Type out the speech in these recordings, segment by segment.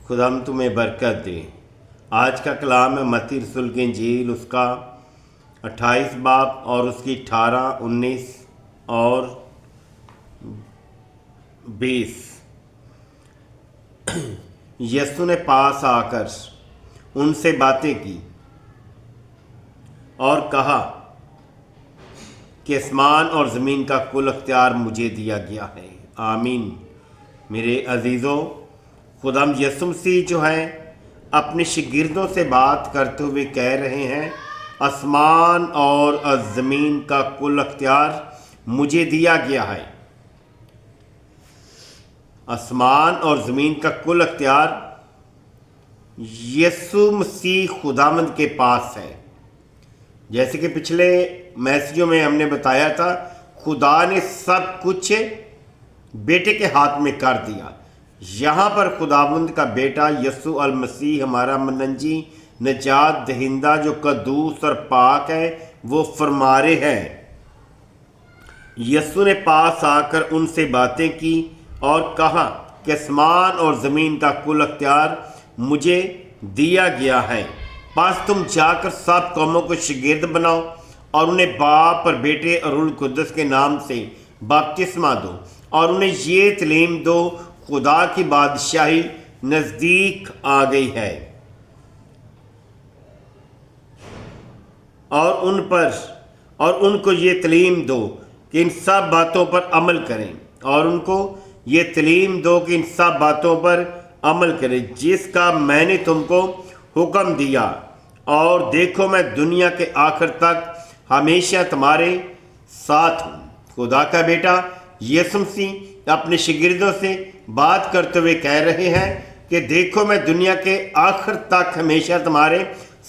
خدا ہم تمہیں برکت دے۔ آج کا کلام ہے متی رسول کی انجیل، اس کا 28 باب اور اس کی 18، 19 اور 20۔ یسوع نے پاس آ کر ان سے باتیں کی اور کہا کہ آسمان اور زمین کا کل اختیار مجھے دیا گیا ہے۔ آمین۔ میرے عزیزوں، خدا یسوع مسیح جو ہے اپنے شاگردوں سے بات کرتے ہوئے کہہ رہے ہیں، آسمان اور زمین کا کل اختیار مجھے دیا گیا ہے۔ آسمان اور زمین کا کل اختیار یسوع مسیح خداوند کے پاس ہے۔ جیسے کہ پچھلے میسیجوں میں ہم نے بتایا تھا، خدا نے سب کچھ بیٹے کے ہاتھ میں کر دیا۔ یہاں پر خداوند کا بیٹا یسوع المسیح، ہمارا منجی، نجات دہندہ جو قدوس اور پاک ہے، وہ فرما رہے ہیں۔ یسوع نے پاس آ کر ان سے باتیں کی اور کہا کہ آسمان اور زمین کا کل اختیار مجھے دیا گیا ہے۔ پس تم جا کر سب قوموں کو شاگرد بناؤ اور انہیں باپ اور بیٹے اور روح القدس کے نام سے بپتسمہ دو اور انہیں یہ تعلیم دو، خدا کی بادشاہی نزدیک آ گئی ہے، اور ان کو یہ تعلیم دو کہ ان سب باتوں پر عمل کریں، جس کا میں نے تم کو حکم دیا۔ اور دیکھو میں دنیا کے آخر تک ہمیشہ تمہارے ساتھ ہوں۔ خدا کا بیٹا یسوع مسیح اپنے شاگردوں سے بات کرتے ہوئے کہہ رہے ہیں کہ دیکھو میں دنیا کے آخر تک ہمیشہ تمہارے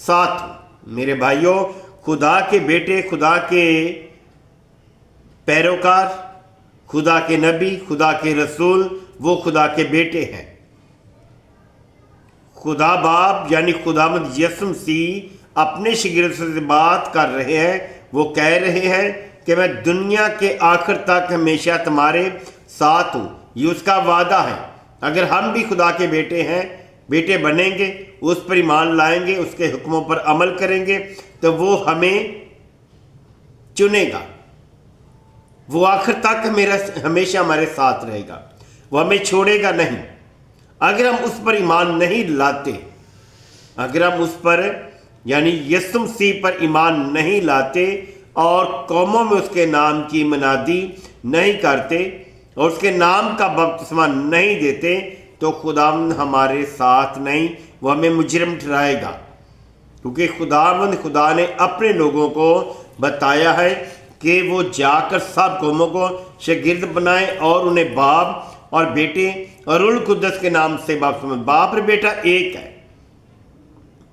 ساتھ ہوں۔ میرے بھائیوں، خدا کے بیٹے، خدا کے پیروکار، خدا کے نبی، خدا کے رسول، وہ خدا کے بیٹے ہیں۔ خدا باپ یعنی خداوند یسوع مسیح اپنے شاگردوں سے بات کر رہے ہیں۔ وہ کہہ رہے ہیں کہ میں دنیا کے آخر تک ہمیشہ تمہارے ساتھ ہوں۔ یہ اس کا وعدہ ہے۔ اگر ہم بھی خدا کے بیٹے ہیں، بیٹے بنیں گے، اس پر ایمان لائیں گے، اس کے حکموں پر عمل کریں گے، تو وہ ہمیں چنے گا۔ وہ آخر تک ہمیشہ ہمارے ساتھ رہے گا، وہ ہمیں چھوڑے گا نہیں۔ اگر ہم اس پر ایمان نہیں لاتے، اگر ہم اس پر یعنی یسوع مسیح پر ایمان نہیں لاتے اور قوموں میں اس کے نام کی منادی نہیں کرتے اور اس کے نام کا بپتسمہ نہیں دیتے، تو خداوند ہمارے ساتھ نہیں، وہ ہمیں مجرم ٹھہرائے گا۔ کیونکہ خدا نے اپنے لوگوں کو بتایا ہے کہ وہ جا کر سب قوموں کو شاگرد بنائیں اور انہیں باپ اور بیٹے اور روح القدس کے نام سے بپتسمہ۔ باپ اور بیٹا ایک ہے،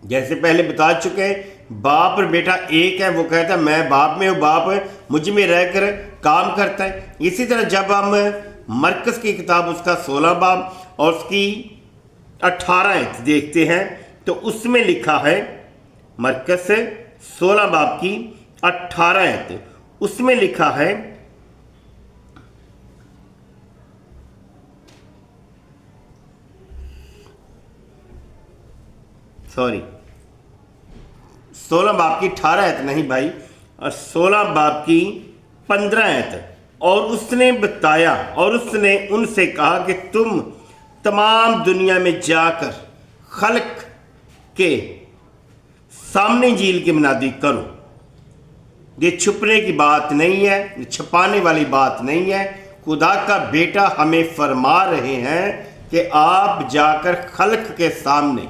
جیسے پہلے بتا چکے ہیں، باپ اور بیٹا ایک ہے۔ وہ کہتا ہے میں باپ میں ہوں، باپ مجھ میں رہ کر کام کرتا ہے۔ اسی طرح جب ہم مرکز کی کتاب اس کا 16 باب اور اس کی 18 آیت دیکھتے ہیں تو اس میں لکھا ہے، مرکز 16 باب کی 18 آیت، اس میں لکھا ہے، سوری 16 باب کی 18 آیت نہیں بھائی، اور 16 باب کی 15 آیت۔ اور اس نے بتایا اور اس نے ان سے کہا کہ تم تمام دنیا میں جا کر خلق کے سامنے انجیل کی منادی کرو۔ یہ چھپنے کی بات نہیں ہے، یہ چھپانے والی بات نہیں ہے۔ خدا کا بیٹا ہمیں فرما رہے ہیں کہ آپ جا کر خلق کے سامنے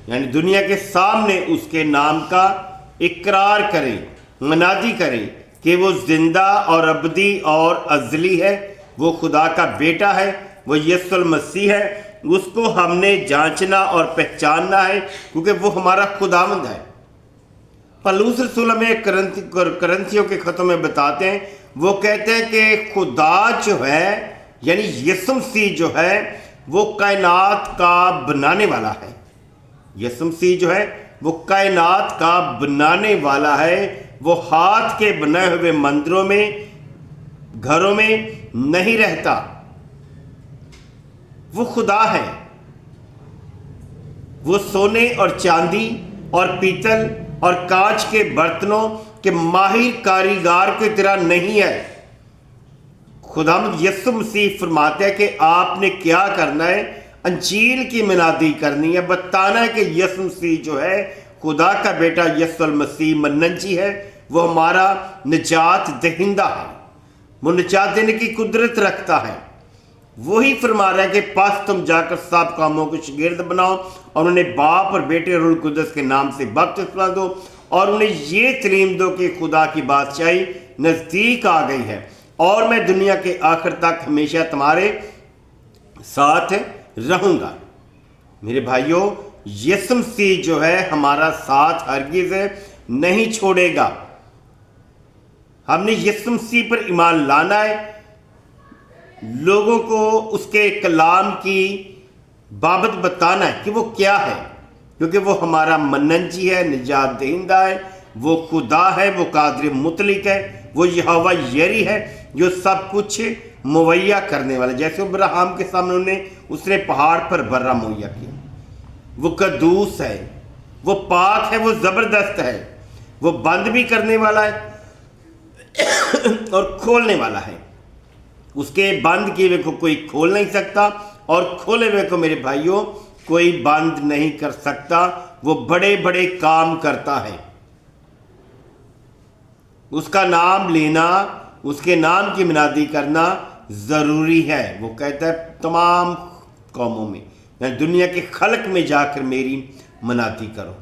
یعنی دنیا کے سامنے اس کے نام کا اقرار کریں، منادی کریں کہ وہ زندہ اور ابدی اور ازلی ہے، وہ خدا کا بیٹا ہے، وہ یسوع المسیح ہے۔ اس کو ہم نے جانچنا اور پہچاننا ہے کیونکہ وہ ہمارا خداوند ہے۔ پولس رسول ہمیں کرنتھیوں کے خطوں میں بتاتے ہیں، وہ کہتے ہیں کہ خدا جو ہے یعنی یسوع مسیح جو ہے وہ کائنات کا بنانے والا ہے۔ یسوع مسیح جو ہے وہ کائنات کا بنانے والا ہے۔ وہ ہاتھ کے بنائے ہوئے مندروں میں، گھروں میں نہیں رہتا، وہ خدا ہے۔ وہ سونے اور چاندی اور پیتل اور کانچ کے برتنوں کے ماہر کاریگر کی طرح نہیں ہے۔ خداوند یسوع مسیح فرماتے ہیں کہ آپ نے کیا کرنا ہے؟ انجیل کی منادی کرنی ہے، بتانا ہے کہ یسوع مسیح جو ہے خدا کا بیٹا یسوع المسیح مننجی ہے، وہ ہمارا نجات دہندہ ہے، وہ نجات دینے کی قدرت رکھتا ہے۔ وہی فرما رہا ہے کہ پس تم جا کر سب قوموں کو شاگرد بناؤ اور انہیں باپ اور بیٹے اور روح القدس کے نام سے بپتسمہ دو اور انہیں یہ تعلیم دو کہ خدا کی بادشاہی نزدیک آ گئی ہے اور میں دنیا کے آخر تک ہمیشہ تمہارے ساتھ رہوں گا۔ میرے بھائیوں، یسوع مسیح جو ہے ہمارا ساتھ ہرگز نہیں چھوڑے گا۔ ہم نے یسوع مسیح پر ایمان لانا ہے، لوگوں کو اس کے کلام کی بابت بتانا ہے کہ وہ کیا ہے، کیونکہ وہ ہمارا مننجی ہے، نجات دہندہ ہے، وہ خدا ہے، وہ قادر مطلق ہے، وہ یہوہ یری ہے جو سب کچھ مہیا کرنے والا ہے۔ جیسے ابراہیم کے سامنے اس نے پہاڑ پر برہ مہیا کیا، وہ قدوس ہے، وہ پاک ہے، وہ زبردست ہے، وہ بند بھی کرنے والا ہے اور کھولنے والا ہے۔ اس کے بند کیے ہوئے کو کوئی کھول نہیں سکتا اور کھولے ہوئے کو میرے بھائیوں کوئی بند نہیں کر سکتا۔ وہ بڑے بڑے کام کرتا ہے۔ اس کا نام لینا، اس کے نام کی منادی کرنا ضروری ہے۔ وہ کہتا ہے تمام قوموں میں، یعنی دنیا کے خلق میں جا کر میری منادی کرو۔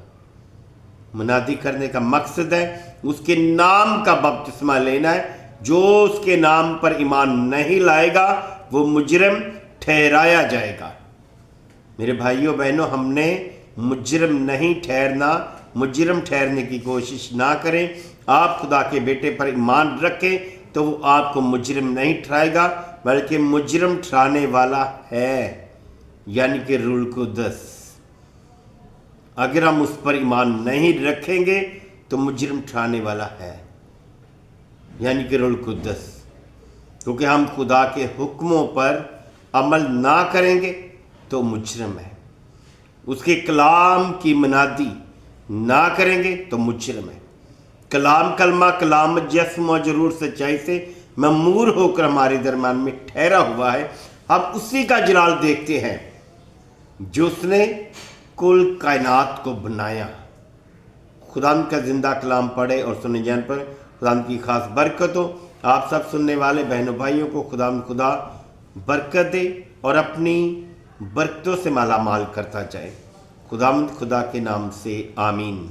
منادی کرنے کا مقصد ہے اس کے نام کا بپتسمہ لینا ہے۔ جو اس کے نام پر ایمان نہیں لائے گا وہ مجرم ٹھہرایا جائے گا۔ میرے بھائیوں بہنوں، ہم نے مجرم نہیں ٹھہرنا، مجرم ٹھہرنے کی کوشش نہ کریں۔ آپ خدا کے بیٹے پر ایمان رکھیں تو وہ آپ کو مجرم نہیں ٹھہرائے گا، بلکہ مجرم ٹھہرانے والا ہے، یعنی کہ روح القدس۔ اگر ہم اس پر ایمان نہیں رکھیں گے تو مجرم ٹھہرانے والا ہے، یعنی کہ روح القدس، کیونکہ ہم خدا کے حکموں پر عمل نہ کریں گے تو مجرم ہے، اس کے کلام کی منادی نہ کریں گے تو مجرم ہے۔ کلام کلمہ کلام جسم و ضرور سچائی سے معمور ہو کر ہمارے درمیان میں ٹھہرا ہوا ہے۔ ہم اسی کا جلال دیکھتے ہیں جو اس نے کل کائنات کو بنایا۔ خدا کا زندہ کلام پڑھے اور سنے جان پر خدا کی خاص برکت ہو۔ آپ سب سننے والے بہنوں بھائیوں کو خدا برکت دے اور اپنی برکتوں سے مالا مال کرتا جائے۔ خدا کے نام سے آمین۔